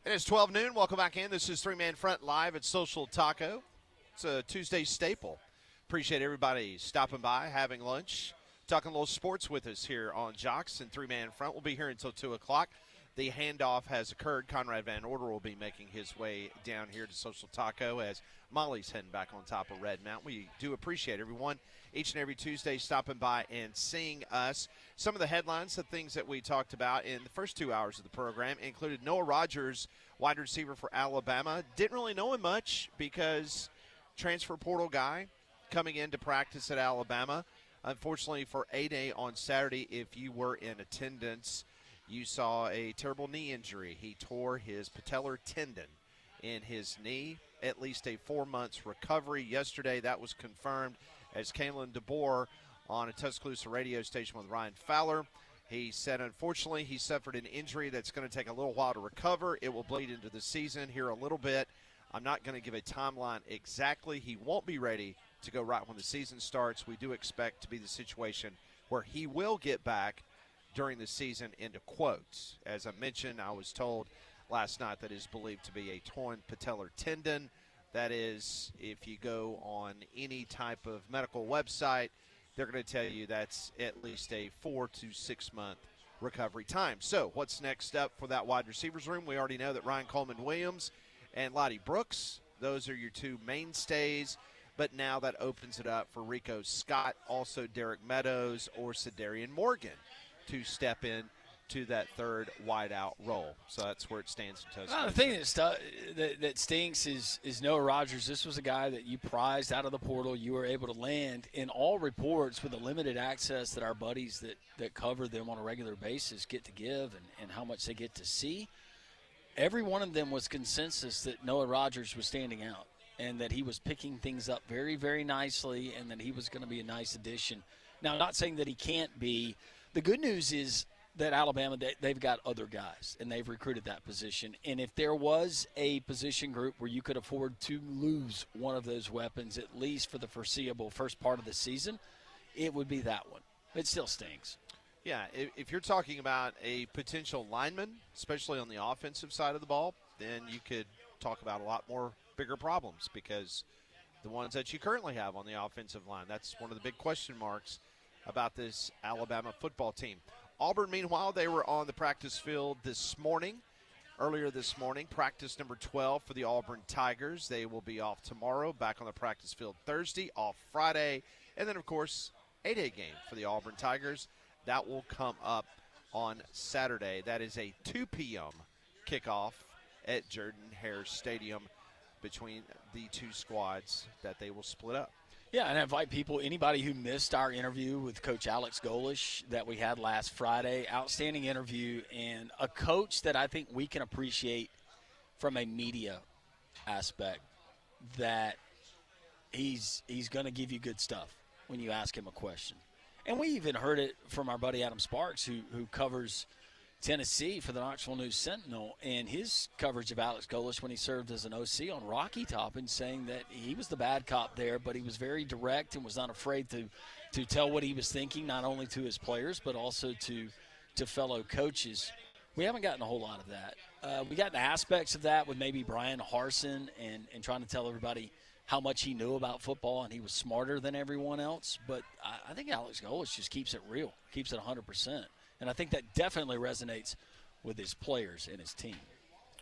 It is 12 noon. Welcome back in. This is Three Man Front live at Social Taco. It's a Tuesday staple. Appreciate everybody stopping by, having lunch, talking a little sports with us here on Jocks and Three Man Front. We'll be here until 2 o'clock. The handoff has occurred. Conrad Van Order will be making his way down here to Social Taco as Molly's heading back on top of Red Mountain. We do appreciate everyone each and every Tuesday stopping by and seeing us. Some of the headlines, the things that we talked about in the first 2 hours of the program included Noah Rogers, wide receiver for Alabama. Didn't really know him much because transfer portal guy coming into practice at Alabama. Unfortunately for A-Day on Saturday, if you were in attendance, you saw a terrible knee injury. He tore his patellar tendon in his knee, at least a 4 months recovery. Yesterday, that was confirmed as Kalen DeBoer on a Tuscaloosa radio station with Ryan Fowler. He said, unfortunately, he suffered an injury that's going to take a little while to recover. It will bleed into the season here a little bit. I'm not going to give a timeline exactly. He won't be ready to go right when the season starts. We do expect to be the situation where he will get back during the season, into quotes. As I mentioned, I was told last night that is believed to be a torn patellar tendon. That is, if you go on any type of medical website, they're going to tell you that's at least a 4 to 6 month recovery time. So what's next up for that wide receivers room? We already know that Ryan Coleman-Williams and Lottie Brooks, those are your two mainstays. But now that opens it up for Rico Scott, also Derek Meadows or Cedarian Morgan to step in to that third wideout role. So that's where it stands in Tuscaloosa. The thing that stinks is Noah Rogers. This was a guy that you prized out of the portal. You were able to land in all reports with the limited access that our buddies that cover them on a regular basis get to give and how much they get to see. Every one of them was consensus that Noah Rogers was standing out and that he was picking things up very, very nicely and that he was going to be a nice addition. Now, I'm not saying that he can't be. The good news is that Alabama, they've got other guys, and they've recruited that position. And if there was a position group where you could afford to lose one of those weapons, at least for the foreseeable first part of the season, it would be that one. It still stinks. Yeah, if you're talking about a potential lineman, especially on the offensive side of the ball, then you could talk about a lot more bigger problems because the ones that you currently have on the offensive line, that's one of the big question marks about this Alabama football team. Auburn, meanwhile, they were on the practice field earlier this morning, practice number 12 for the Auburn Tigers. They will be off tomorrow, back on the practice field Thursday, off Friday, and then, of course, A-Day game for the Auburn Tigers. That will come up on Saturday. That is a 2 p.m. kickoff at Jordan-Hare Stadium between the two squads that they will split up. Yeah, and I invite people, anybody who missed our interview with Coach Alex Golish that we had last Friday, outstanding interview, and a coach that I think we can appreciate from a media aspect, that he's going to give you good stuff when you ask him a question. And we even heard it from our buddy Adam Sparks, who covers Tennessee for the Knoxville News Sentinel, and his coverage of Alex Golish when he served as an OC on Rocky Top, and saying that he was the bad cop there, but he was very direct and was not afraid to tell what he was thinking, not only to his players but also to fellow coaches. We haven't gotten a whole lot of that. We got aspects of that with maybe Brian Harsin and trying to tell everybody how much he knew about football, and he was smarter than everyone else. But I think Alex Golish just keeps it real, keeps it 100%. And I think that definitely resonates with his players and his team.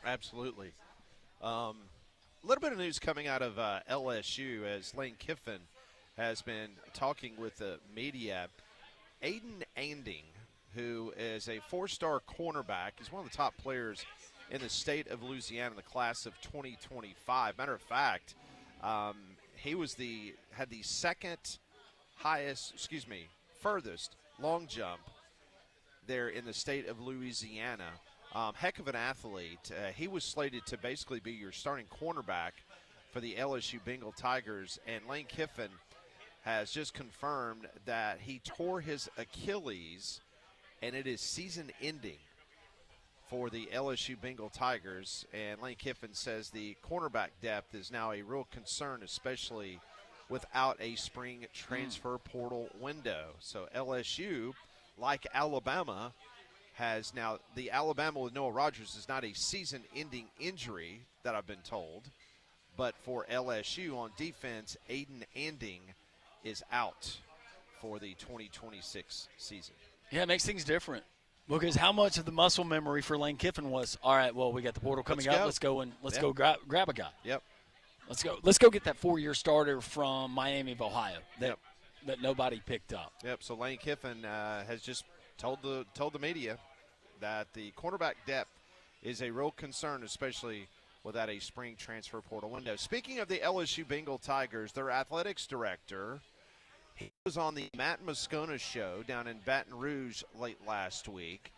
Absolutely. A little bit of news coming out of LSU as Lane Kiffin has been talking with the media. Aiden Anding, who is a four-star cornerback, is one of the top players in the state of Louisiana in the class of 2025. Matter of fact, he had the furthest long jump there in the state of Louisiana. Heck of an athlete. He was slated to basically be your starting cornerback for the LSU Bengal Tigers, and Lane Kiffin has just confirmed that he tore his Achilles, and it is season-ending for the LSU Bengal Tigers. And Lane Kiffin says the cornerback depth is now a real concern, especially without a spring transfer portal window. So LSU, like Alabama, has now the Alabama with Noah Rogers is not a season-ending injury that I've been told, but for LSU on defense, Aiden Anding is out for the 2026 season. Yeah, it makes things different. Because how much of the muscle memory for Lane Kiffin was, all right, well, we got the portal coming up. Let's go and go grab a guy. Yep. Let's go get that 4-year starter from Miami of Ohio that nobody picked up. Yep. So Lane Kiffin has just told the media that the quarterback depth is a real concern, especially without a spring transfer portal window. Speaking of the LSU Bengal Tigers, their athletics director, he was on the Matt Moscona show down in Baton Rouge late last week,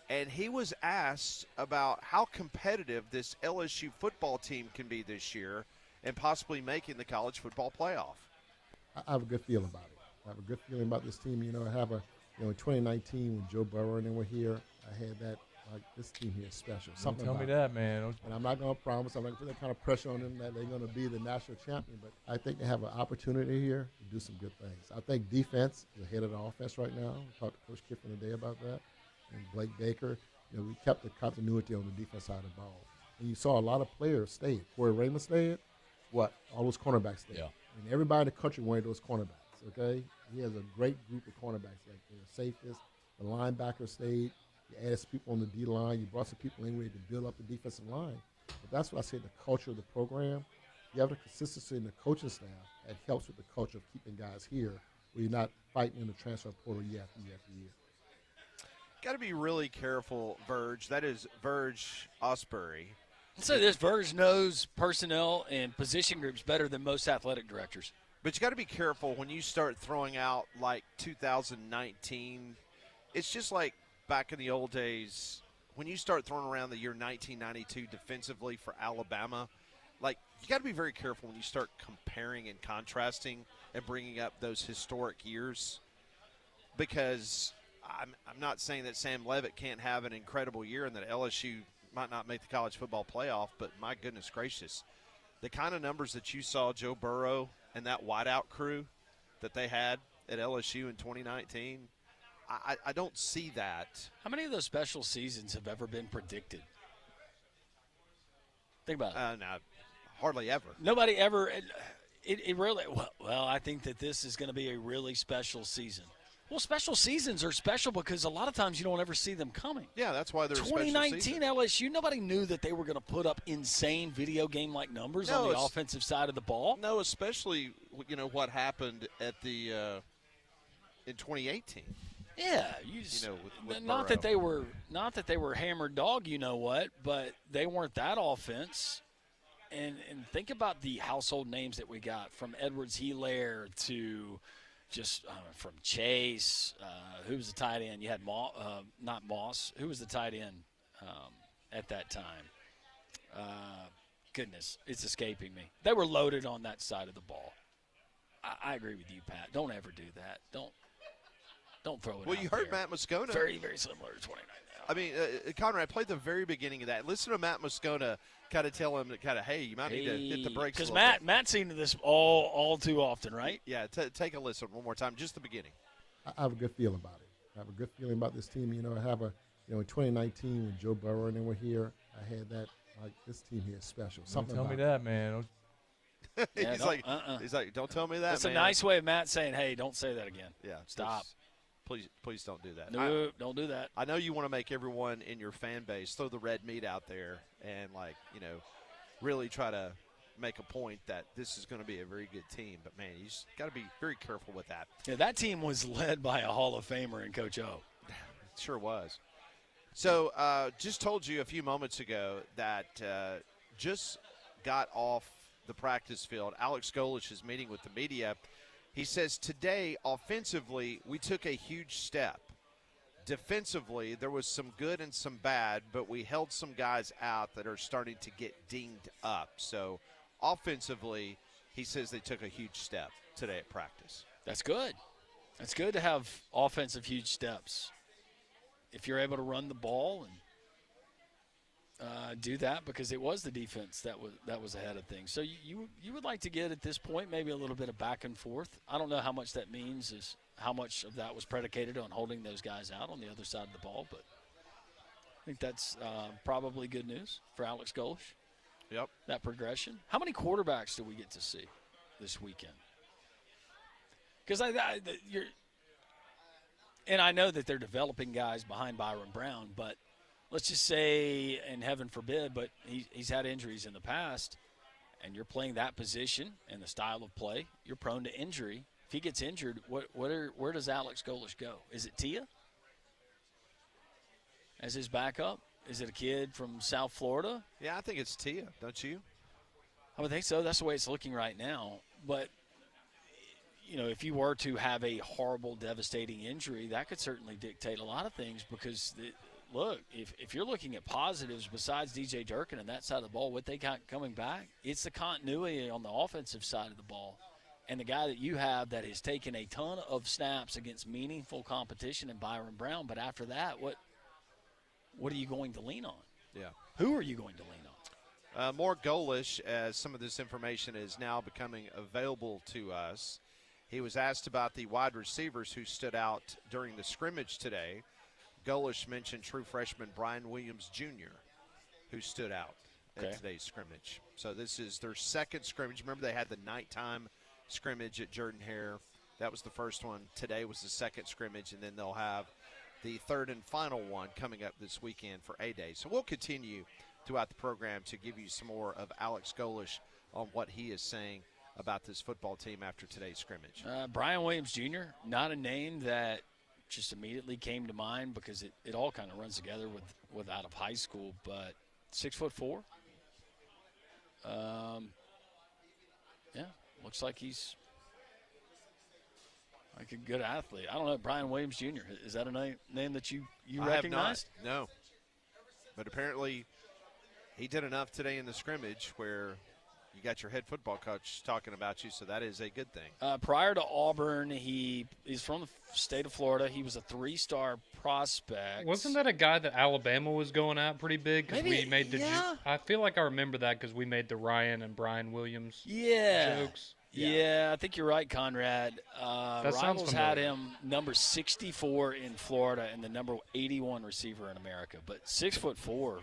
and he was asked about how competitive this LSU football team can be this year and possibly making the college football playoff. I have a good feeling about it. I have a good feeling about this team. In 2019 when Joe Burrow and them were here, I had that, like, this team here is special. Don't tell me that, man. And I'm not going to promise, I'm not going to put that kind of pressure on them that they're going to be the national champion, but I think they have an opportunity here to do some good things. I think defense is ahead of the offense right now. We talked to Coach Kiffin today about that. And Blake Baker, we kept the continuity on the defense side of the ball. And you saw a lot of players stay. Corey Raymond stayed. What? All those cornerbacks stayed. Yeah. And everybody in the country wanted those cornerbacks, okay? He has a great group of cornerbacks. Like the safeties, the linebackers stayed. You added some people on the D-line. You brought some people in ready to build up the defensive line. But that's what I say, the culture of the program. You have the consistency in the coaching staff. That helps with the culture of keeping guys here where you're not fighting in the transfer portal year after year after year. Got to be really careful, Verge. That is Verge Osbury. I'll say this, Verge knows personnel and position groups better than most athletic directors. But you got to be careful when you start throwing out like 2019. It's just like back in the old days when you start throwing around the year 1992 defensively for Alabama. Like, you got to be very careful when you start comparing and contrasting and bringing up those historic years, because I'm not saying that Sam Leavitt can't have an incredible year and that LSU might not make the college football playoff, but my goodness gracious, the kind of numbers that you saw Joe Burrow and that wideout crew that they had at LSU in 2019, I don't see that. How many of those special seasons have ever been predicted? Think about it. No, hardly ever. Nobody ever. It really. Well, I think that this is going to be a really special season. Well, special seasons are special because a lot of times you don't ever see them coming. Yeah, that's why they're 2019 LSU, nobody knew that they were going to put up insane video game-like numbers on the offensive side of the ball. No, especially what happened at the in 2018. Yeah, with not that they were hammered dog, but they weren't that offense. And think about the household names that we got, from Edwards-Helaire to just from Chase. Who was the tight end? You had not Moss. Who was the tight end at that time? Goodness, it's escaping me. They were loaded on that side of the ball. I agree with you, Pat. Don't ever do that. Don't throw it. Well, you heard Matt Moscona. Very, very similar to 29 now. I mean, Conrad, played the very beginning of that. Listen to Matt Moscona kind of tell him that, hey, you might need to hit the brakes a little bit. Because Matt's seen this all too often, right? Yeah, take a listen one more time, just the beginning. I have a good feeling about it. I have a good feeling about this team. I have in 2019 when Joe Burrow and them were here, I had that, like, this team here is special. Don't tell me that, man. He's like, don't tell me that, That's man. a nice way of Matt saying, hey, don't say that again. Yeah. Stop. Please don't do that. No, don't do that. I know you want to make everyone in your fan base throw the red meat out there and, really try to make a point that this is going to be a very good team. But, man, you just got to be very careful with that. Yeah, that team was led by a Hall of Famer in Coach O. It sure was. So, just told you a few moments ago that just got off the practice field. Alex Golesh is meeting with the media. He says, today, offensively, we took a huge step. Defensively, there was some good and some bad, but we held some guys out that are starting to get dinged up. So, offensively, he says they took a huge step today at practice. That's good. It's good to have offensive huge steps. If you're able to run the ball and do that, because it was the defense that was ahead of things. So you would like to get at this point maybe a little bit of back and forth. I don't know how much that means, is how much of that was predicated on holding those guys out on the other side of the ball, but think that's probably good news for Alex Golesh. Yep. That progression. How many quarterbacks do we get to see this weekend? Because I know that they're developing guys behind Byron Brown, but let's just say, and heaven forbid, but he's had injuries in the past, and you're playing that position and the style of play, you're prone to injury. If he gets injured, where does Alex Golesh go? Is it Tia as his backup? Is it a kid from South Florida? Yeah, I think it's Tia, don't you? I would think so. That's the way it's looking right now. But, if you were to have a horrible, devastating injury, that could certainly dictate a lot of things because, look, if you're looking at positives besides DJ Durkin and that side of the ball, what they got coming back, it's the continuity on the offensive side of the ball. And the guy that you have that has taken a ton of snaps against meaningful competition in Byron Brown, but after that, what are you going to lean on? Yeah. Who are you going to lean on? More Golesh, as some of this information is now becoming available to us. He was asked about the wide receivers who stood out during the scrimmage today. Golesh mentioned true freshman Brian Williams Jr., who stood out at today's scrimmage. So this is their second scrimmage. Remember, they had the nighttime scrimmage at Jordan-Hare. That was the first one. Today was the second scrimmage, and then they'll have the third and final one coming up this weekend for A-Day. So we'll continue throughout the program to give you some more of Alex Golesh on what he is saying about this football team after today's scrimmage. Brian Williams Jr., not a name that just immediately came to mind because it all kind of runs together with out of high school, but 6'4". Yeah, looks like he's like a good athlete. I don't know, Brian Williams Jr., is that a name that you recognized? I have not, no. But apparently he did enough today in the scrimmage where you got your head football coach talking about you, so that is a good thing. Prior to Auburn, he's from the state of Florida. He was a 3-star prospect. Wasn't that a guy that Alabama was going at pretty big? Because we made the I feel like I remember that because we made the Ryan and Brian Williams jokes. Yeah, I think you're right, Conrad. Rivals had him number 64 in Florida and the number 81 receiver in America. But 6'4".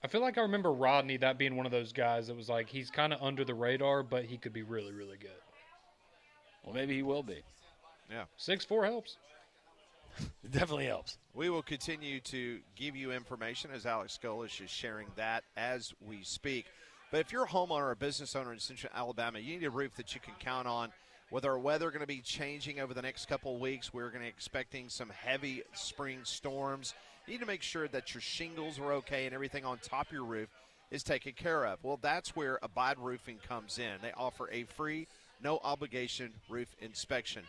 I feel like I remember Rodney, that being one of those guys that was like, he's kind of under the radar, but he could be really, really good. Well, maybe he will be. Yeah. 6'4" helps. It definitely helps. We will continue to give you information as Alex Golesh is sharing that as we speak. But if you're a homeowner or a business owner in Central Alabama, you need a roof that you can count on. With our weather going to be changing over the next couple of weeks, we're going to be expecting some heavy spring storms. You need to make sure that your shingles are okay and everything on top of your roof is taken care of. Well, that's where Abide Roofing comes in. They offer a free, no-obligation roof inspection.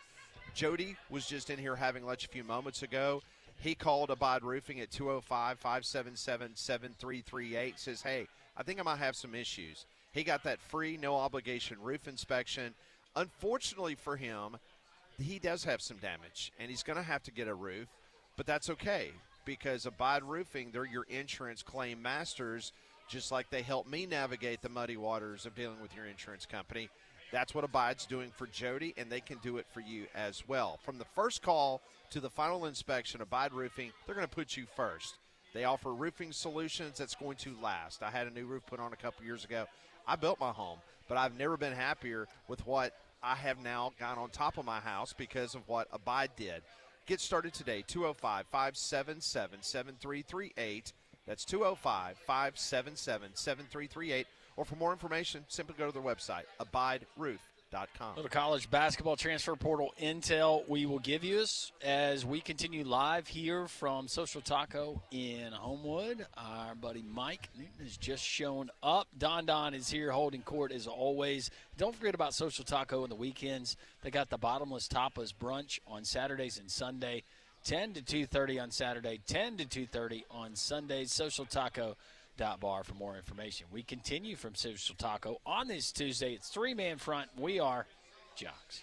Jody was just in here having lunch a few moments ago. He called Abide Roofing at 205-577-7338, says, hey, I think I might have some issues. He got that free, no-obligation roof inspection. Unfortunately for him, he does have some damage, and he's going to have to get a roof, but that's okay because Abide Roofing, they're your insurance claim masters, just like they help me navigate the muddy waters of dealing with your insurance company. That's what Abide's doing for Jody, and they can do it for you as well. From the first call to the final inspection, Abide Roofing, they're going to put you first. They offer roofing solutions that's going to last. I had a new roof put on a couple years ago. I built my home, but I've never been happier with what I have now got on top of my house because of what Abide did. Get started today, 205-577-7338. That's 205-577-7338. Or for more information, simply go to their website, abideroof.com. Little college basketball transfer portal intel we will give you as we continue live here from Social Taco in Homewood. Our buddy Mike Newton has just shown up. Don is here holding court as always. Don't forget about Social Taco on the weekends. They got the bottomless tapas brunch on Saturdays and Sunday, 10 to 2:30 on Saturday, 10 to 2:30 on Sundays. Social Taco bar for more information. We continue from Social Taco on this Tuesday. It's three-man front. We are Jocks.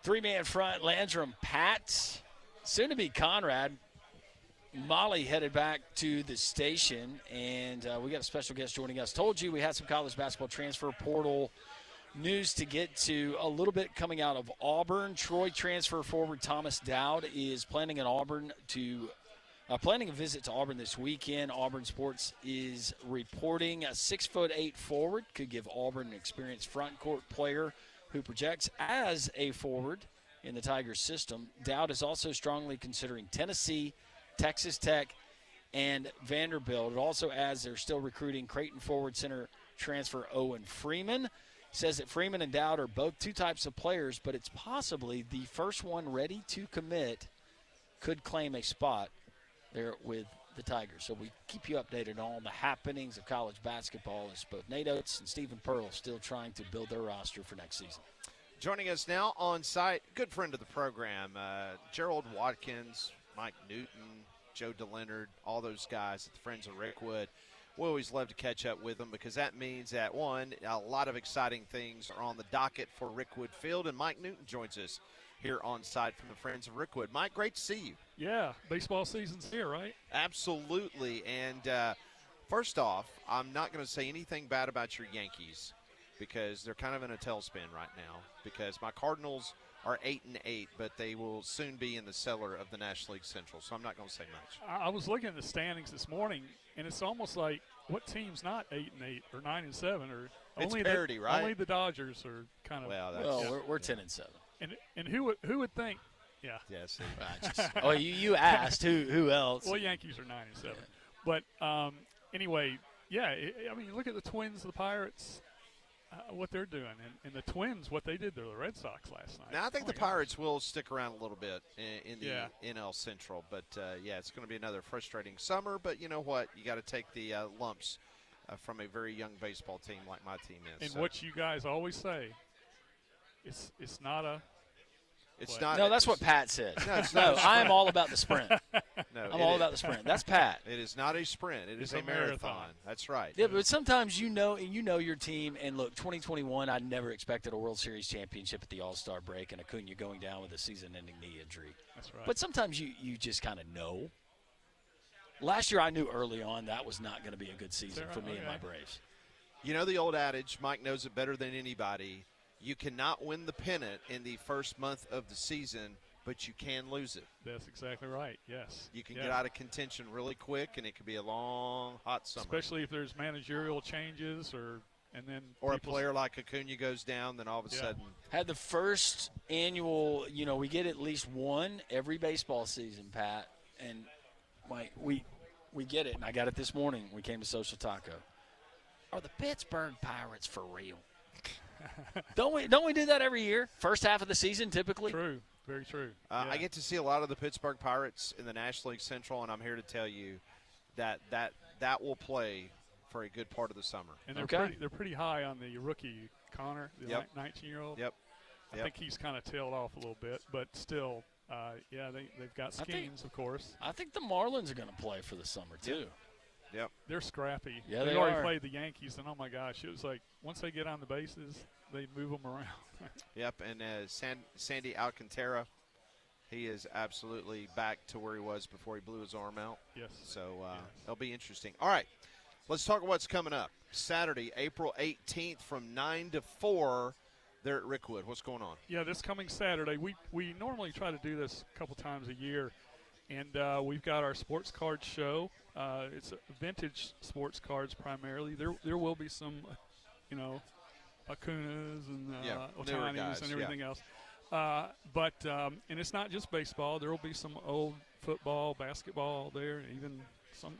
Three-man front, Landrum, Pat, soon to be Conrad. Molly headed back to the station, and we got a special guest joining us. Told you we had some college basketball transfer portal news to get to. A little bit coming out of Auburn. Troy transfer forward Thomas Dowd is planning planning a visit to Auburn this weekend. Auburn Sports is reporting a 6'8" forward could give Auburn an experienced front court player who projects as a forward in the Tigers system. Dowd is also strongly considering Tennessee, Texas Tech, and Vanderbilt. It also adds they're still recruiting Creighton forward center transfer Owen Freeman. Says that Freeman and Dowd are both two types of players, but it's possibly the first one ready to commit could claim a spot there with the Tigers. So we keep you updated on all the happenings of college basketball as both Nate Oates and Stephen Pearl still trying to build their roster for next season. Joining us now on site, good friend of the program, Gerald Watkins, Mike Newton, Joe DeLeonard, all those guys at the Friends of Rickwood. We always love to catch up with them because that means that, one, a lot of exciting things are on the docket for Rickwood Field, and Mike Newton joins us here on site from the Friends of Rickwood. Mike, great to see you. Yeah, baseball season's here, right? Absolutely. And first off, I'm not going to say anything bad about your Yankees because they're kind of in a tailspin right now because my Cardinals are 8-8, but they will soon be in the cellar of the National League Central, so I'm not going to say much. I was looking at the standings this morning, and it's almost like what team's not 8-8 or 9-7 or it's only parity, right? Only the Dodgers are kind of. Well, we're 10-7. And who would think? Yeah. Yes. You asked who else? Well, Yankees are 9-7, but anyway, yeah. I mean, look at the Twins, the Pirates. What they're doing, and the Twins, what they did to the Red Sox last night. Now, I think the Pirates will stick around a little bit in the NL Central, but, it's going to be another frustrating summer, but you know what? You got to take the lumps from a very young baseball team like my team is. And what you guys always say, it's not a – It's not. No, that's what Pat said. No, it's not. I am all about the sprint. No, I'm all about the sprint. That's Pat. It is not a sprint. It is a marathon. That's right. Yeah, but sometimes you know your team. And look, 2021, I never expected a World Series championship at the All-Star break and Acuna going down with a season-ending knee injury. That's right. But sometimes you just kind of know. Last year, I knew early on that was not going to be a good season for me and my Braves. You know the old adage, Mike knows it better than anybody. You cannot win the pennant in the first month of the season, but you can lose it. That's exactly right, yes. You can get out of contention really quick, and it could be a long, hot summer. Especially if there's managerial changes or a player like Acuna goes down, then all of a sudden. Had the first annual, we get at least one every baseball season, Pat, and we get it, and I got it this morning. We came to Social Taco. Are the Pittsburgh Pirates for real? Don't we do that every year? First half of the season, typically. True, very true. I get to see a lot of the Pittsburgh Pirates in the National League Central, and I'm here to tell you that will play for a good part of the summer. And they're pretty high on the rookie Connor, the 19-year-old. Yep. I think he's kind of tailed off a little bit, but still, they've got schemes, of course. I think the Marlins are going to play for the summer too. Yep. They're scrappy. Yeah, they they already are. played the Yankees, and oh my gosh, it was like once they get on the bases, they move them around. Yep, and Sandy Alcantara, he is absolutely back to where he was before he blew his arm out. Yes. So it'll be interesting. All right, let's talk what's coming up. Saturday, April 18th from 9 to 4 there at Rickwood. What's going on? Yeah, this coming Saturday, we normally try to do this a couple times a year, and we've got our sports card show. It's vintage sports cards primarily. There will be some, Acunas and Otanis and everything else. But it's not just baseball. There will be some old football, basketball there. Even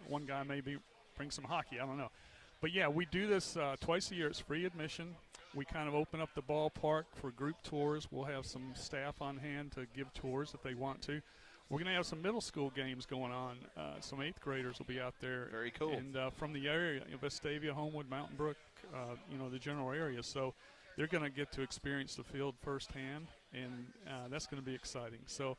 one guy maybe bring some hockey. I don't know. But, yeah, we do this twice a year. It's free admission. We kind of open up the ballpark for group tours. We'll have some staff on hand to give tours if they want to. We're going to have some middle school games going on. Some 8th graders will be out there. Very cool. And from the area, Vestavia, Homewood, Mountain Brook, the general area. So they're going to get to experience the field firsthand, and that's going to be exciting. So,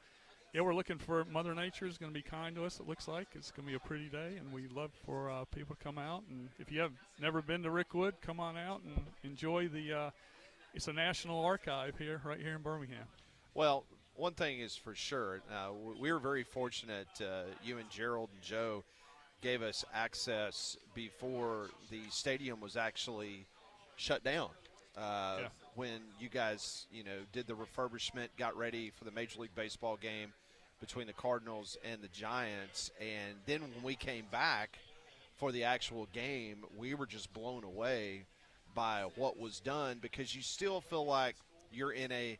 yeah, we're looking for Mother Nature is going to be kind to us, it looks like. It's going to be a pretty day, and we love for people to come out. And if you have never been to Rickwood, come on out and enjoy it's a national archive right here in Birmingham. Well, one thing is for sure, we were very fortunate. You and Gerald and Joe gave us access before the stadium was actually shut down. When you guys, did the refurbishment, got ready for the Major League Baseball game between the Cardinals and the Giants, and then when we came back for the actual game, we were just blown away by what was done, because you still feel like you're in an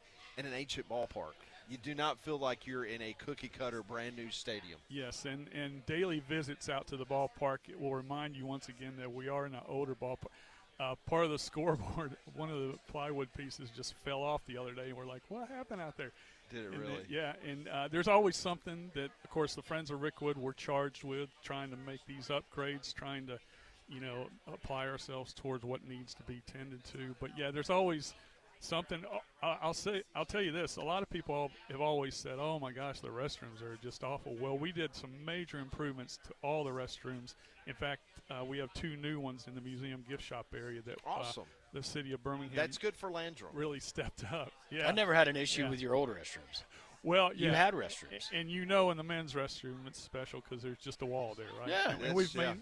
ancient ballpark. You do not feel like you're in a cookie-cutter brand-new stadium. Yes, and daily visits out to the ballpark, it will remind you once again that we are in an older ballpark. Part of the scoreboard, one of the plywood pieces just fell off the other day, and we're like, what happened out there? Did it really? And there's always something that, of course, the Friends of Rickwood were charged with, trying to make these upgrades, trying to, apply ourselves towards what needs to be tended to. But, yeah, there's always something. I'll tell you this. A lot of people have always said, oh, my gosh, the restrooms are just awful. Well, we did some major improvements to all the restrooms. In fact, we have 2 new ones in the museum gift shop area that awesome. The city of Birmingham. That's good for Landrum. Really stepped up. Yeah, I never had an issue with your older restrooms. Well, you had restrooms, and in the men's restroom it's special because there's just a wall there, right? Yeah,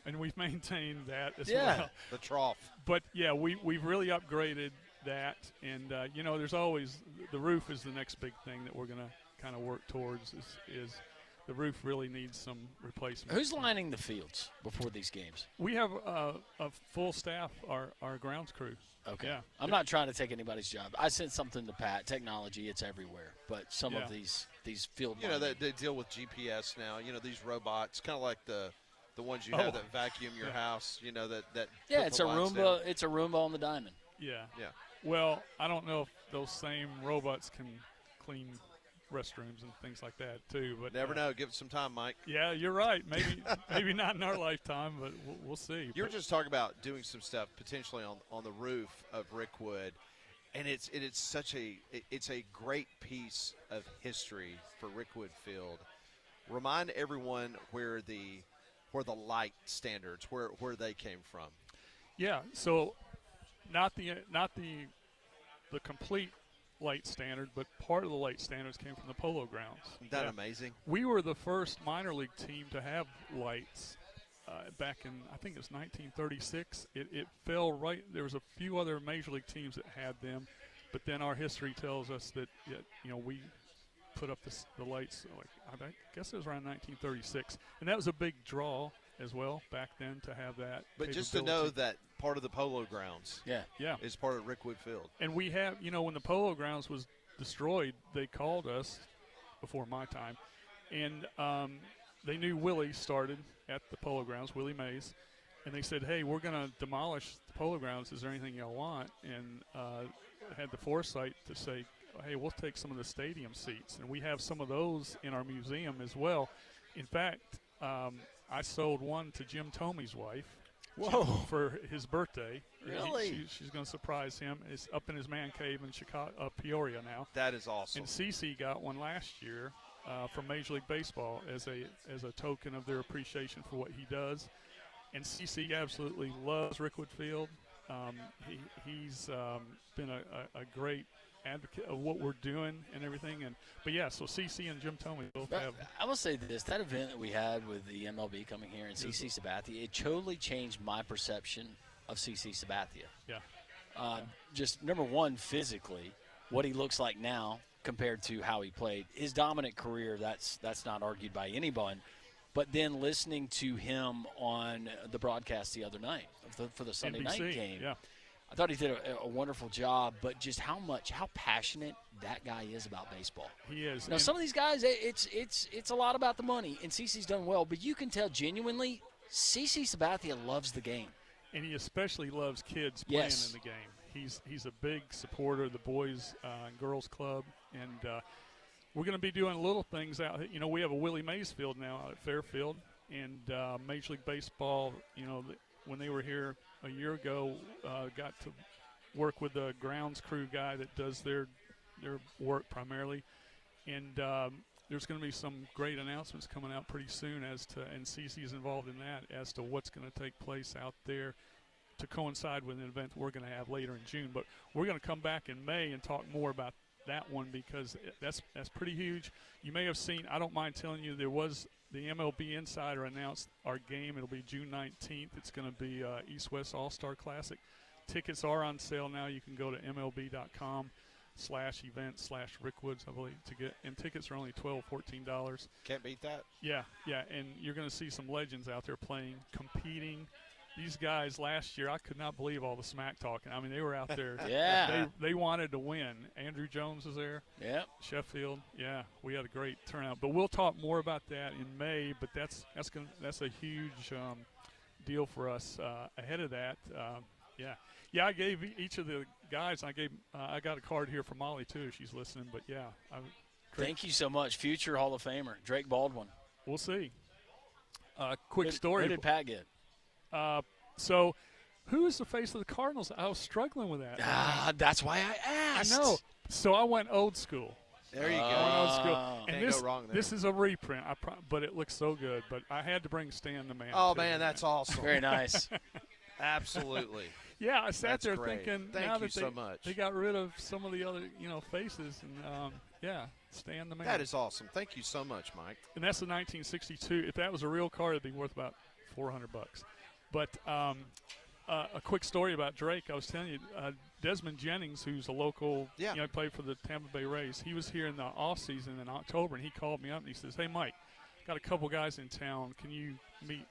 and we've maintained that as well. The trough. But yeah, we've really upgraded that, and there's always the roof is the next big thing that we're going to kind of work towards. Is the roof really needs some replacement. Who's lining the fields before these games? We have a full staff, our grounds crew. Okay. Yeah. I'm not trying to take anybody's job. I sent something to Pat. Technology, it's everywhere. But some of these field they deal with GPS now. These robots, kind of like the ones you have that vacuum your house. That it's a Roomba. Down. It's a Roomba on the diamond. Yeah. Yeah. Well, I don't know if those same robots can clean restrooms and things like that too, but never know. Give it some time, Mike. Yeah, you're right. Maybe not in our lifetime, but we'll see. You were just talking about doing some stuff potentially on the roof of Rickwood, and it's such a great piece of history for Rickwood Field. Remind everyone where the light standards where they came from. Yeah, so not the complete light standard, but part of the light standards came from the Polo Grounds. Isn't that amazing? We were the first minor league team to have lights back in, I think it was 1936. It fell right. There was a few other major league teams that had them, but then our history tells us that we put up the lights. I guess it was around 1936, and that was a big draw as well back then to have that. But just to know that part of the Polo Grounds is part of Rickwood Field. And we have, when the Polo Grounds was destroyed, they called us before my time, and they knew Willie started at the Polo Grounds, Willie Mays, and they said, hey, we're going to demolish the Polo Grounds. Is there anything y'all want? And had the foresight to say, hey, we'll take some of the stadium seats, and we have some of those in our museum as well. In fact, I sold one to Jim Tomey's wife. Whoa! For his birthday. Really? She's going to surprise him. It's up in his man cave in Chicago, Peoria now. That is awesome. And CC got one last year from Major League Baseball as a token of their appreciation for what he does. And CC absolutely loves Rickwood Field. He's been a great advocate of what we're doing and everything, so CC and Jim Tomey both have. I will say this: that event that we had with the MLB coming here and CC Sabathia, it totally changed my perception of CC Sabathia. Yeah. Just number one, physically, what he looks like now compared to how he played. His dominant career, that's not argued by anyone. But then listening to him on the broadcast the other night for the Sunday NBC, night game. Yeah. I thought he did a wonderful job, but just how passionate that guy is about baseball. He is. Now, some of these guys, it's a lot about the money, and CeCe's done well, but you can tell genuinely CeCe Sabathia loves the game. And he especially loves kids playing in the game. He's a big supporter of the Boys and Girls Club, and we're going to be doing little things out. We have a Willie Mays field now out at Fairfield, and Major League Baseball, when they were here a year ago, got to work with the grounds crew guy that does their work primarily. And there's going to be some great announcements coming out pretty soon and CeCe's involved in that, as to what's going to take place out there to coincide with an event we're going to have later in June. But we're going to come back in May and talk more about that one because that's pretty huge. You may have seen, I don't mind telling you, there was the MLB Insider announced our game. It'll be June 19th. It's going to be East-West All-Star Classic. Tickets are on sale now. You can go to MLB.com/event/Rickwoods, I believe, to get. And tickets are only $12, $14. Can't beat that. Yeah. And you're going to see some legends out there playing, competing. These guys last year, I could not believe all the smack talking. I mean, they were out there. Yeah. They wanted to win. Andrew Jones was there. Yep. Sheffield. Yeah, we had a great turnout. But we'll talk more about that in May. But that's a huge deal for us ahead of that. Yeah. I gave each of the guys. I got a card here for Molly too. She's listening. But yeah. Thank you so much, future Hall of Famer Drake Baldwin. We'll see. Quick story. Who did Pat get? So, who is the face of the Cardinals? I was struggling with that. That's why I asked. I know. So I went old school. There you go. Old school. And Can't go wrong there. This is a reprint, but it looks so good. But I had to bring Stan the Man. Oh, too. man, that's awesome. Very nice. Absolutely. Yeah, I sat That's there great. thinking, Thank now you that so much. they got rid of some of the other faces, and Stan the Man. That is awesome. Thank you so much, Mike. And that's the 1962. If that was a real car, it'd be worth about $400. But a quick story about Drake. I was telling you, Desmond Jennings, who's a local, played for the Tampa Bay Rays. He was here in the off season in October, and he called me up and he says, "Hey, Mike, got a couple guys in town. Can you meet?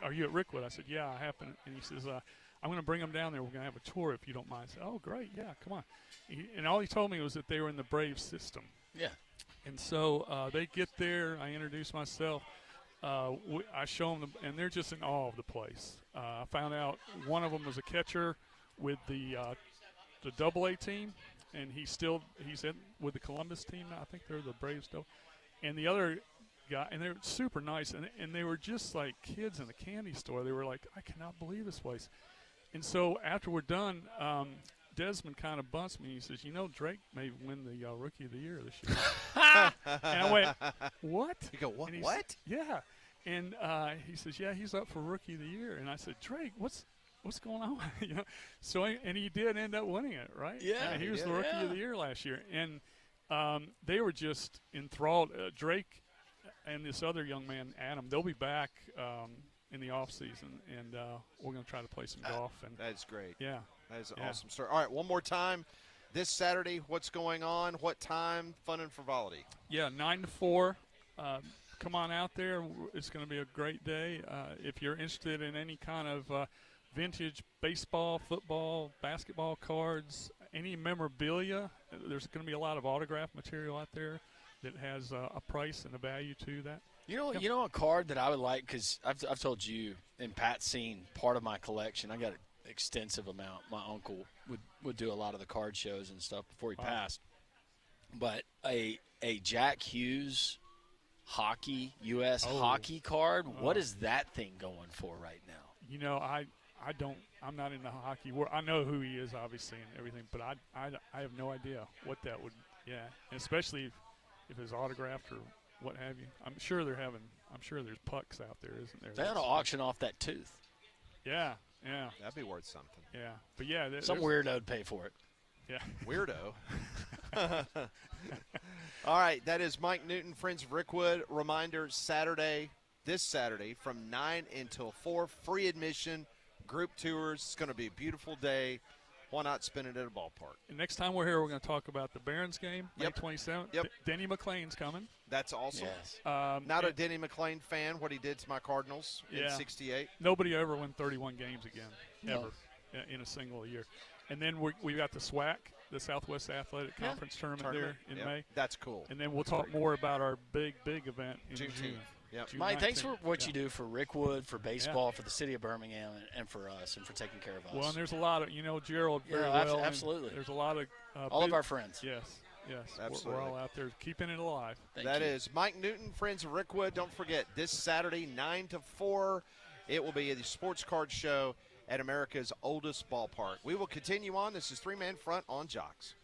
Are you at Rickwood?" I said, "Yeah, I happen." And he says, "I'm going to bring them down there. We're going to have a tour if you don't mind." I said, "Oh, great, yeah, come on." And all he told me was that they were in the Braves system. Yeah. And so they get there. I introduce myself. I show them, and they're just in awe of the place. I found out one of them was a catcher with the AA team, and he's in with the Columbus team now. I think they're the Braves though. And the other guy, and they're super nice, and they were just like kids in a candy store. They were like, "I cannot believe this place." And so after we're done, Desmond kind of bumps me. He says, "Drake may win the Rookie of the Year this year." And I went, "What?" You go, "What? What?" Yeah. And he says, "Yeah, he's up for Rookie of the Year." And I said, "Drake, what's going on?" So and he did end up winning it, right? Yeah. He was the Rookie of the Year last year, and they were just enthralled. Drake and this other young man, Adam, they'll be back in the off season, and we're going to try to play some golf. And that's great. Yeah. That is an awesome story. All right, one more time. This Saturday, what's going on? What time? Fun and frivolity. Yeah, 9 to 4. Come on out there. It's going to be a great day. If you're interested in any kind of vintage baseball, football, basketball cards, any memorabilia, there's going to be a lot of autograph material out there that has a price and a value to that. You know a card that I would like, because I've told you, and Pat's seen part of my collection. I got an extensive amount. My uncle would do a lot of the card shows and stuff before he passed. But a Jack Hughes hockey, U.S. hockey card, what is that thing going for right now? I'm not in the hockey world. I know who he is, obviously, and everything, but I have no idea what that would, and especially if it's autographed or what have you. I'm sure there's pucks out there, isn't there? They ought to auction off that tooth. Yeah. That'd be worth something. Yeah, but yeah. Some weirdo would pay for it. Yeah. Weirdo. All right, that is Mike Newton, Friends of Rickwood. Reminder, this Saturday from 9 until 4, free admission, group tours. It's going to be a beautiful day. Why not spend it at a ballpark? And next time we're here, we're going to talk about the Barons game, May 27th. Yep. Denny McClain's coming. That's awesome. Yes. Not a Denny McClain fan, what he did to my Cardinals in 68. Nobody ever won 31 games again, ever, in a single year. And then we got the SWAC, the Southwest Athletic Conference tournament there in May. That's cool. And then we'll talk more about our big event in June. Yep. Mike, thanks for what you do for Rickwood, for baseball, for the city of Birmingham, and for us, and for taking care of us. Well, and there's a lot of, Gerald very well. Absolutely. There's a lot of all of our friends. Yes. Absolutely. We're all out there keeping it alive. That is Mike Newton, Friends of Rickwood. Don't forget, this Saturday, 9 to 4, it will be the Sports Card Show at America's oldest ballpark. We will continue on. This is Three Man Front on Jocks.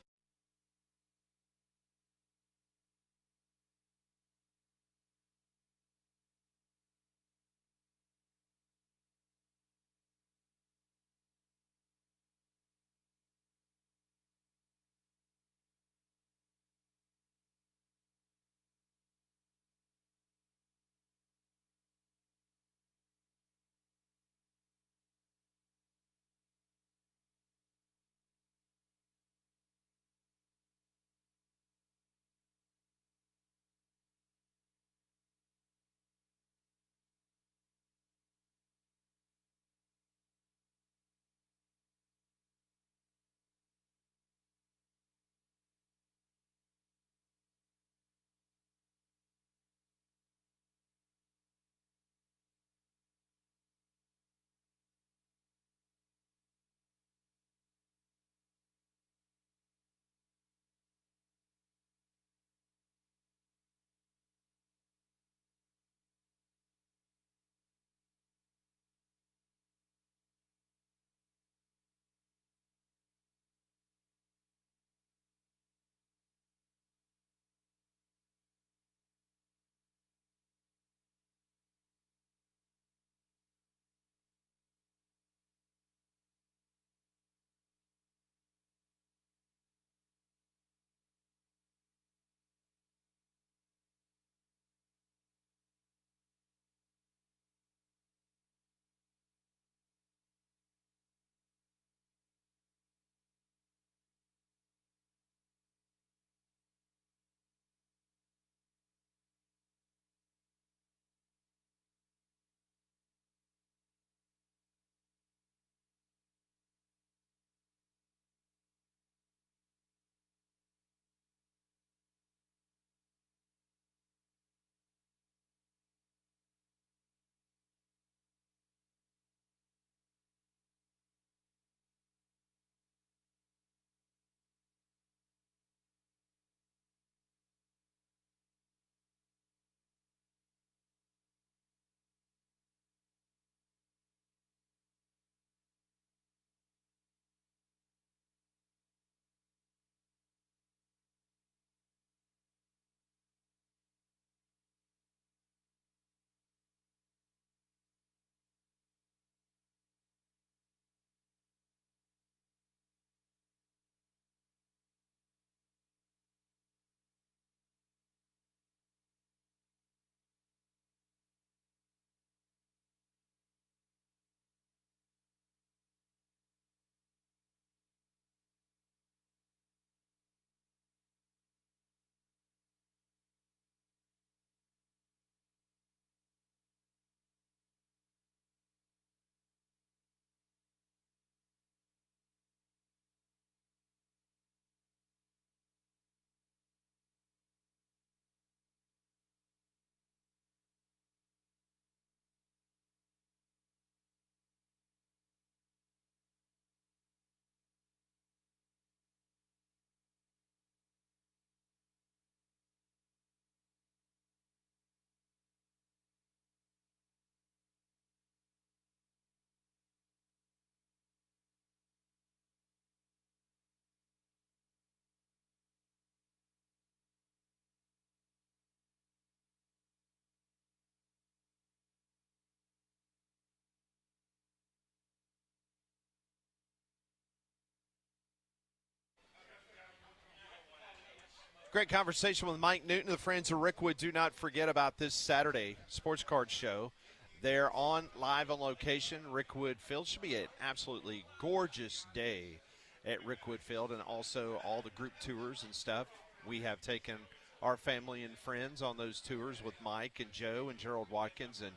Great conversation with Mike Newton. The friends of Rickwood, do not forget about this Saturday sports card show. They're live on location. Rickwood Field should be an absolutely gorgeous day at Rickwood Field, and also all the group tours and stuff. We have taken our family and friends on those tours with Mike and Joe and Gerald Watkins, and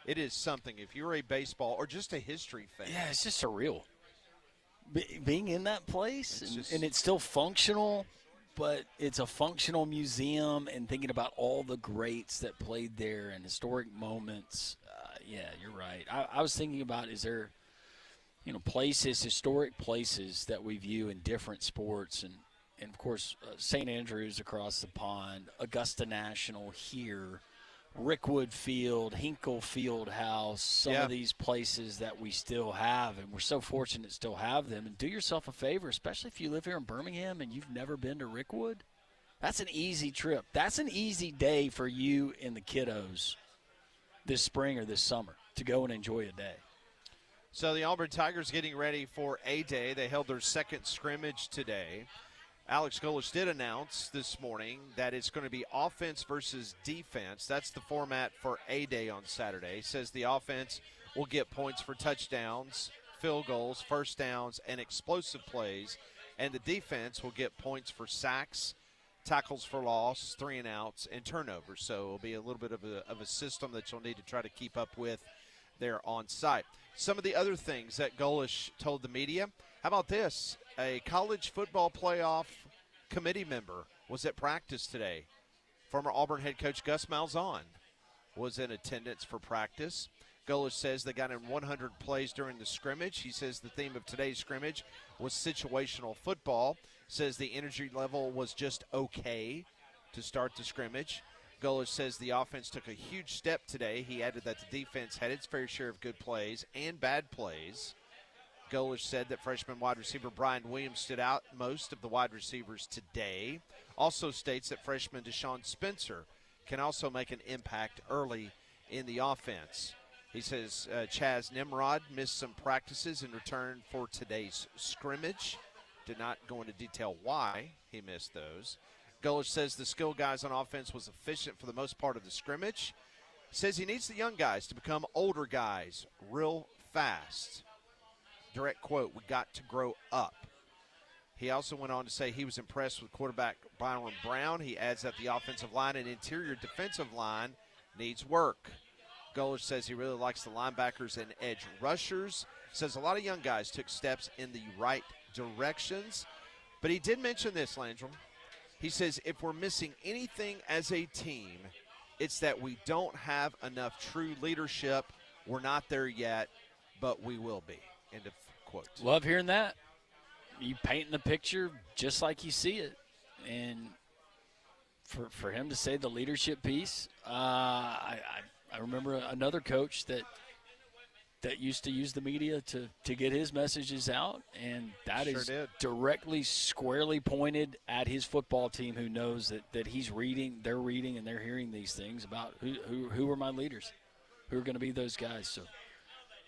it is something. If you're a baseball or just a history fan. Yeah, it's just surreal. Being in that place, and it's still functional, but it's a functional museum, and thinking about all the greats that played there and historic moments. Yeah, you're right. I was thinking about, is there, places, historic places that we view in different sports, and of course, St. Andrews across the pond, Augusta National here, Rickwood Field, Hinkle Field House, some of these places that we still have, and we're so fortunate to still have them. And do yourself a favor, especially if you live here in Birmingham and you've never been to Rickwood. That's an easy trip. That's an easy day for you and the kiddos this spring or this summer to go and enjoy a day. So the Auburn Tigers getting ready for A-Day. They held their second scrimmage today. Alex Golesh did announce this morning that it's going to be offense versus defense. That's the format for A-Day on Saturday. He says the offense will get points for touchdowns, field goals, first downs, and explosive plays. And the defense will get points for sacks, tackles for loss, 3 and outs, and turnovers. So it'll be a little bit of a system that you'll need to try to keep up with there on site. Some of the other things that Golesh told the media. How about this? A college football playoff committee member was at practice today. Former Auburn head coach Gus Malzahn was in attendance for practice. Golesh says they got in 100 plays during the scrimmage. He says the theme of today's scrimmage was situational football. Says the energy level was just okay to start the scrimmage. Golesh says the offense took a huge step today. He added that the defense had its fair share of good plays and bad plays. Golesh said that freshman wide receiver Brian Williams stood out most of the wide receivers today. Also states that freshman Deshaun Spencer can also make an impact early in the offense. He says Chaz Nimrod missed some practices in return for today's scrimmage. Did not go into detail why he missed those. Golesh says the skill guys on offense was efficient for the most part of the scrimmage. Says he needs the young guys to become older guys real fast. Direct quote, "We got to grow up." He also went on to say he was impressed with quarterback Byron Brown. He adds that the offensive line and interior defensive line needs work. Golesh says he really likes the linebackers and edge rushers. Says a lot of young guys took steps in the right directions. But he did mention this, Landrum. He says if we're missing anything as a team, it's that we don't have enough true leadership. We're not there yet, but we will be. End of quote. Love hearing that. You painting the picture just like you see it. And for him to say the leadership piece, I remember another coach that used to use the media to get his messages out, and that sure is did. directly, squarely pointed at his football team, who knows that he's reading, they're reading, and they're hearing these things about who are my leaders, who are going to be those guys. So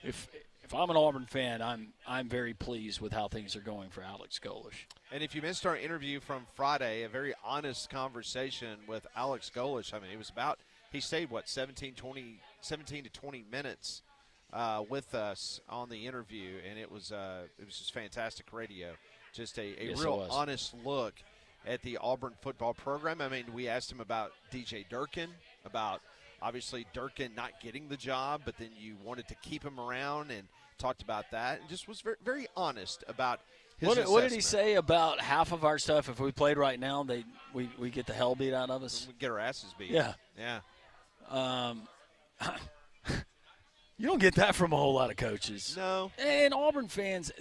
if I'm an Auburn fan, I'm very pleased with how things are going for Alex Golesh. And if you missed our interview from Friday, a very honest conversation with Alex Golesh. I mean, he stayed, 17 to 20 minutes with us on the interview, and it was just fantastic radio. Just a real honest look at the Auburn football program. I mean, we asked him about DJ Durkin, about obviously Durkin not getting the job, but then you wanted to keep him around, and talked about that, and just was very, very honest about his assessment. What did he say about half of our stuff? If we played right now, we get the hell beat out of us. We get our asses beat. Yeah. You don't get that from a whole lot of coaches. No. And Auburn fans,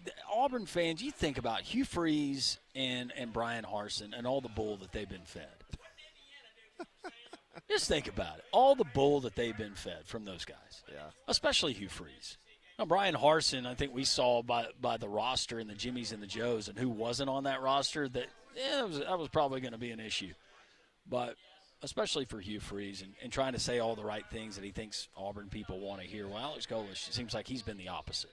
you think about Hugh Freeze and Brian Harsin and all the bull that they've been fed. Just think about it. All the bull that they've been fed from those guys. Yeah. Especially Hugh Freeze. Now, Brian Harsin, I think we saw by the roster and the Jimmies and the Joes and who wasn't on that roster that was probably going to be an issue. But especially for Hugh Freeze and trying to say all the right things that he thinks Auburn people want to hear. Well, Alex Golesh, it seems like he's been the opposite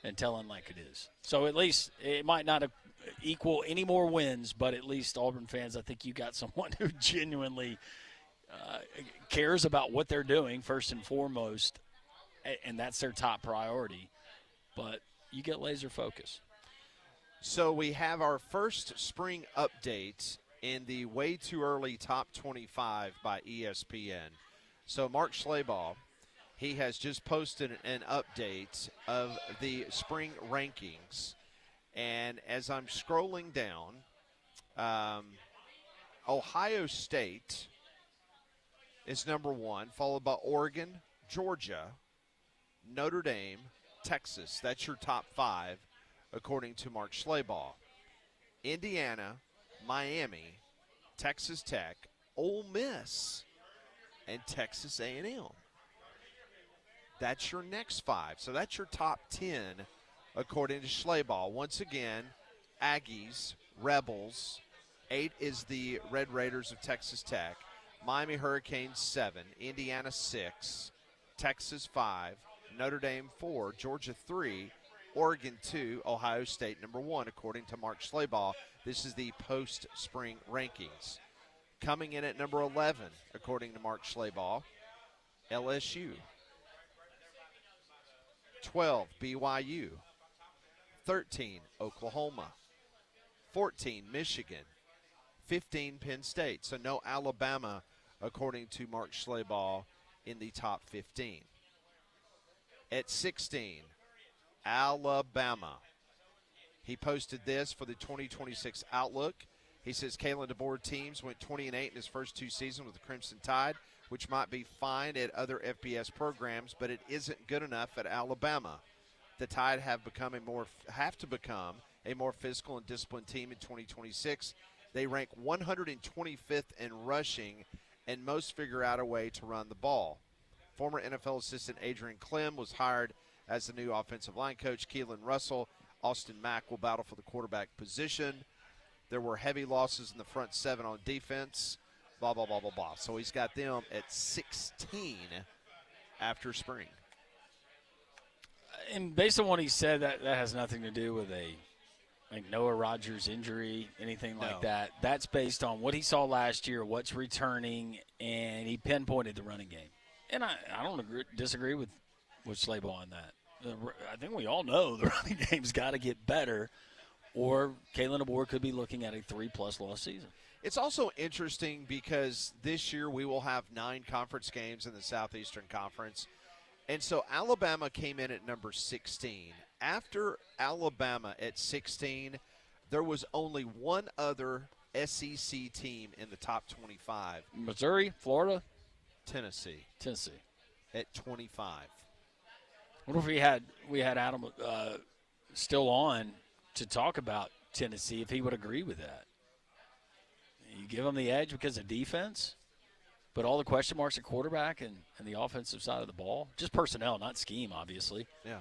and telling like it is. So at least it might not have equal any more wins, but at least Auburn fans, I think you got someone who genuinely cares about what they're doing first and foremost, and that's their top priority. But you get laser focus. So we have our first spring update in the way too early top 25 by ESPN. So Mark Schlabach, he has just posted an update of the spring rankings. And as I'm scrolling down, Ohio State is number 1, followed by Oregon, Georgia, Notre Dame, Texas. That's your top 5, according to Mark Schlabach. Indiana, Miami, Texas Tech, Ole Miss, and Texas A&M. That's your next 5. So that's your top 10, according to Schlabach. Once again, Aggies, Rebels. 8 is the Red Raiders of Texas Tech. Miami Hurricanes 7, Indiana 6, Texas 5, Notre Dame 4, Georgia 3, Oregon 2, Ohio State number 1, according to Mark Schlabach. This is the post-spring rankings. Coming in at number 11, according to Mark Schlabach, LSU. 12, BYU. 13, Oklahoma. 14, Michigan. 15, Penn State. So no Alabama, according to Mark Schlabach, in the top 15. At 16, Alabama. He posted this for the 2026 Outlook. He says Kalen DeBoer teams went 20-8 in his first 2 seasons with the Crimson Tide, which might be fine at other FBS programs, but it isn't good enough at Alabama. The Tide have to become a more physical and disciplined team in 2026. They rank 125th in rushing, and most figure out a way to run the ball. Former NFL assistant Adrian Clem was hired as the new offensive line coach. Keelan Russell, Austin Mack will battle for the quarterback position. There were heavy losses in the front 7 on defense, blah, blah, blah, blah, blah. So he's got them at 16 after spring. And based on what he said, that has nothing to do with Noah Rogers injury, anything like that. That's based on what he saw last year, what's returning, and he pinpointed the running game. And I don't disagree with Schlabach on that. I think we all know the running game's got to get better, or Kalen DeBoer could be looking at a 3+ loss season. It's also interesting because this year we will have 9 conference games in the Southeastern Conference. And so Alabama came in at number 16. After Alabama at 16, there was only one other SEC team in the top 25. Missouri, Florida? Tennessee. At 25. What if we had Adam still on to talk about Tennessee, if he would agree with that? You give him the edge because of defense, but all the question marks at quarterback and the offensive side of the ball, just personnel, not scheme, obviously. Yeah.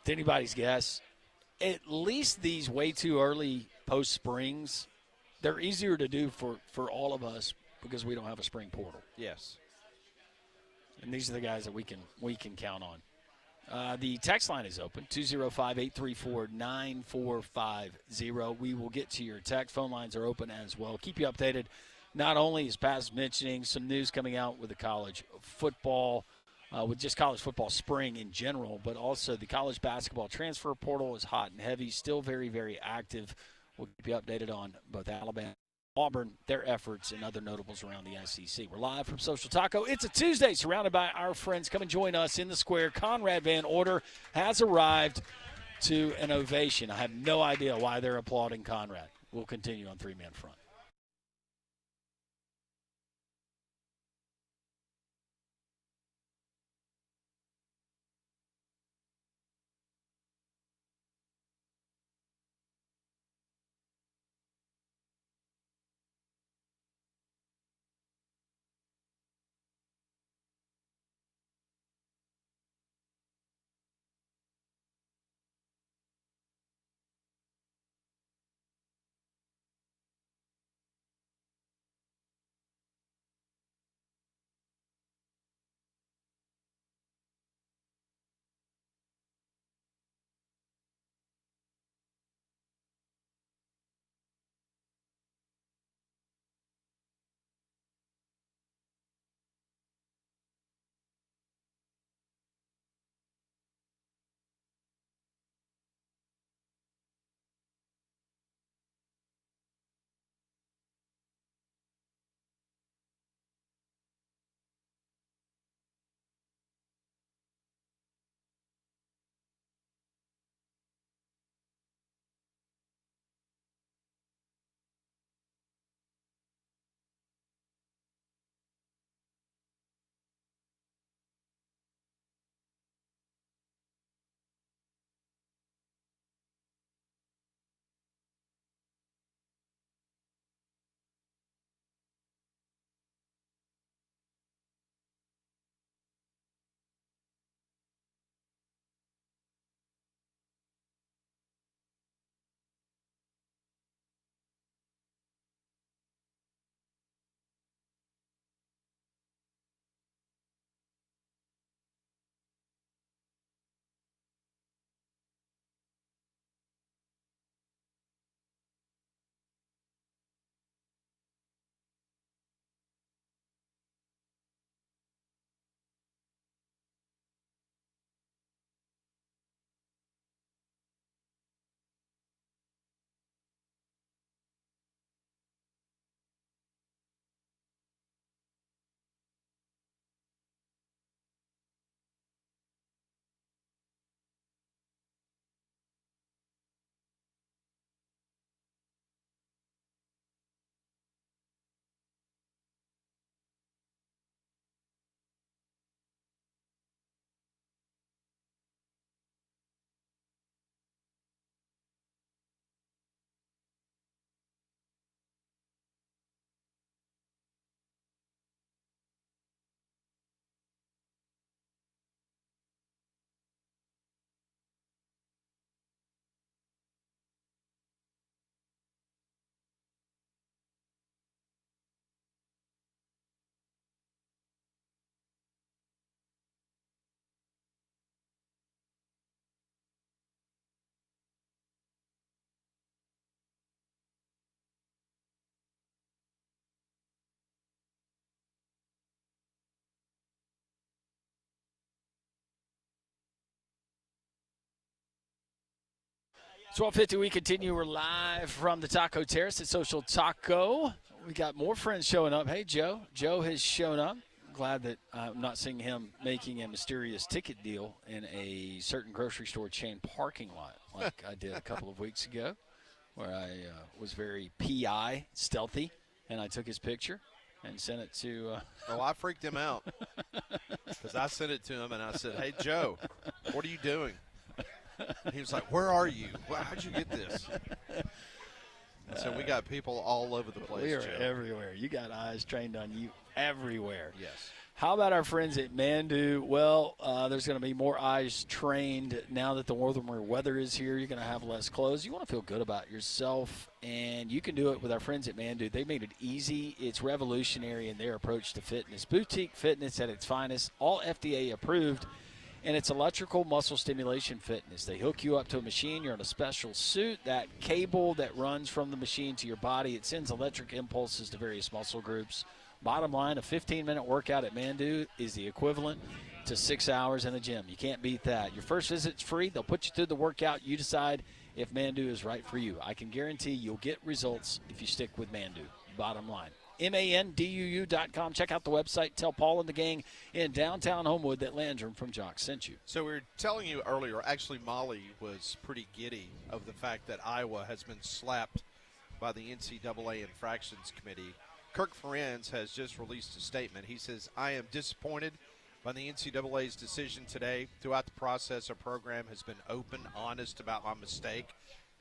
It's anybody's guess. At least these way too early post-springs, they're easier to do for all of us because we don't have a spring portal. Yes. And these are the guys that we can count on. The text line is open, 205-834-9450. We will get to your text. Phone lines are open as well. Keep you updated. Not only, as Pat was mentioning, some news coming out with the college football, with just college football spring in general, but also the college basketball transfer portal is hot and heavy, still very, very active. We'll keep you updated on both Alabama, Auburn, their efforts, and other notables around the SEC. We're live from Social Taco. It's a Tuesday, surrounded by our friends. Come and join us in the square. Conrad Van Order has arrived to an ovation. I have no idea why they're applauding Conrad. We'll continue on Three Man Front. 12:50, we continue. We're live from the Taco Terrace at Social Taco. We got more friends showing up. Hey, Joe. Joe has shown up. Glad that I'm not seeing him making a mysterious ticket deal in a certain grocery store chain parking lot like I did a couple of weeks ago, where I was very PI, stealthy, and I took his picture and sent it to I freaked him out because I sent it to him, and I said, hey, Joe, what are you doing? He was like, where are you? How'd you get this? So we got people all over the place. We are Joe. everywhere. You got eyes trained on you everywhere. Yes. How about our friends at Mandu? Well, there's going to be more eyes trained now that the warmer weather is here. You're going to have less clothes. You want to feel good about yourself, and you can do it with our friends at Mandu. They made it easy. It's revolutionary in their approach to fitness. Boutique fitness at its finest, all FDA approved, and it's electrical muscle stimulation fitness. They hook you up to a machine. You're in a special suit. That cable that runs from the machine to your body, it sends electric impulses to various muscle groups. Bottom line, a 15-minute workout at Mandu is the equivalent to 6 hours in the gym. You can't beat that. Your first visit's free. They'll put you through the workout. You decide if Mandu is right for you. I can guarantee you'll get results if you stick with Mandu. Bottom line. MANDUU.com. Check out the website. Tell Paul and the gang in downtown Homewood that Landrum from Jock sent you. So we were telling you earlier, actually Molly was pretty giddy of the fact that Iowa has been slapped by the NCAA Infractions Committee. Kirk Ferentz has just released a statement. He says, I am disappointed by the NCAA's decision today. Throughout the process, our program has been open, honest about my mistake,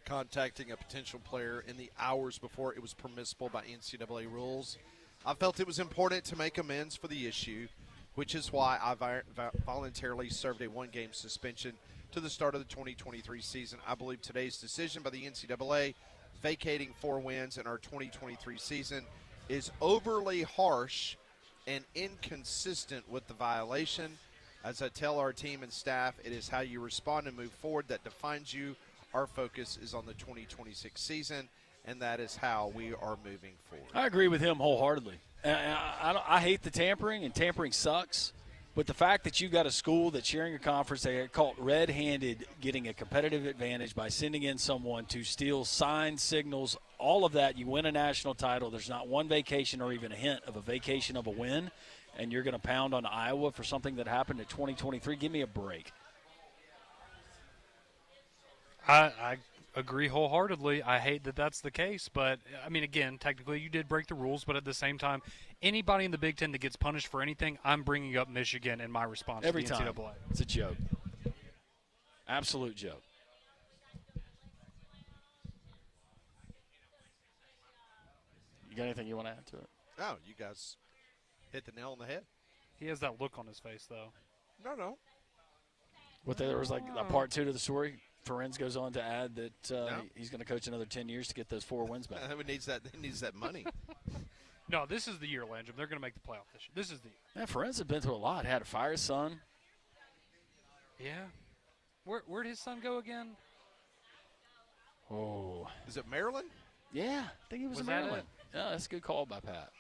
contacting a potential player in the hours before it was permissible by NCAA rules. I felt it was important to make amends for the issue, which is why I voluntarily served a one-game suspension to the start of the 2023 season. I believe today's decision by the NCAA vacating 4 wins in our 2023 season is overly harsh and inconsistent with the violation. As I tell our team and staff, it is how you respond and move forward that defines you. Our focus is on the 2026 season, and that is how we are moving forward. I agree with him wholeheartedly. I hate the tampering, and tampering sucks. But the fact that you got a school that's sharing a conference, they get caught red-handed getting a competitive advantage by sending in someone to steal signs, signals, all of that. You win a national title. There's not one vacation or even a hint of a vacation of a win, and you're going to pound on Iowa for something that happened in 2023. Give me a break. I agree wholeheartedly. I hate that that's the case. But, I mean, again, technically you did break the rules. But at the same time, anybody in the Big Ten that gets punished for anything, I'm bringing up Michigan in my response every to the time. NCAA. It's a joke. Absolute joke. You got anything you want to add to it? No, you guys hit the nail on the head. He has that look on his face, though. No. There was like a part 2 to the story. Ferenz goes on to add that he's going to coach another 10 years to get those 4 wins back. He needs that money. No, this is the year, Landrum. They're going to make the playoff this year. This is the year. Yeah, Ferenz has been through a lot. Had to fire his son. Yeah. Where'd his son go again? Oh. Is it Maryland? Yeah, I think he was in that Maryland. Yeah, that's a good call by Pat.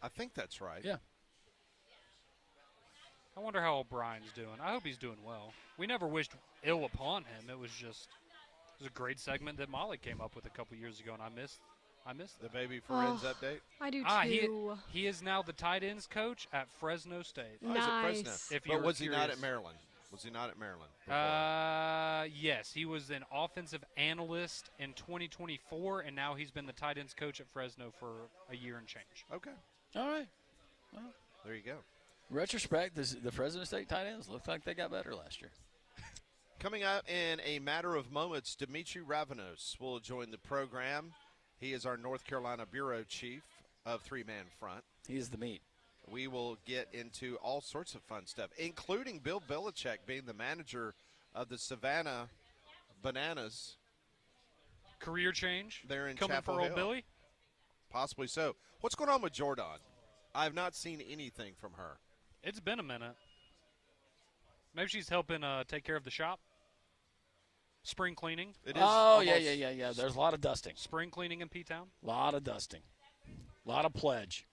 I think that's right. Yeah. I wonder how O'Brien's doing. I hope he's doing well. We never wished ill upon him. It was a great segment that Molly came up with a couple years ago, and I missed the baby Ferenz update. I do too. He is now the tight ends coach at Fresno State. Nice. At Fresno. But was he not at Maryland? Was he not at Maryland? Yes, he was an offensive analyst in 2024, and now he's been the tight ends coach at Fresno for a year and change. Okay. All right. Well, there you go. Retrospect, the Fresno State tight ends looked like they got better last year. Coming up in a matter of moments, Dimitri Ravanos will join the program. He is our North Carolina bureau chief of 3-Man Front. He is the meat. We will get into all sorts of fun stuff, including Bill Belichick being the manager of the Savannah Bananas. Career change They're in coming Chapel for old Hill. Billy? Possibly so. What's going on with Jordan? I have not seen anything from her. It's been a minute. Maybe she's helping take care of the shop. Spring cleaning. It is. Yeah. There's a lot of dusting. Spring cleaning in P-Town. A lot of dusting. A lot of pledge.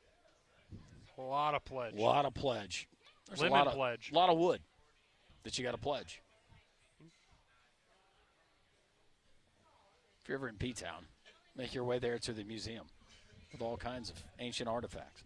A lot of pledge. There's Lemon pledge. A lot of wood that you got to pledge. if you're ever in P-Town, make your way there to the museum with all kinds of ancient artifacts.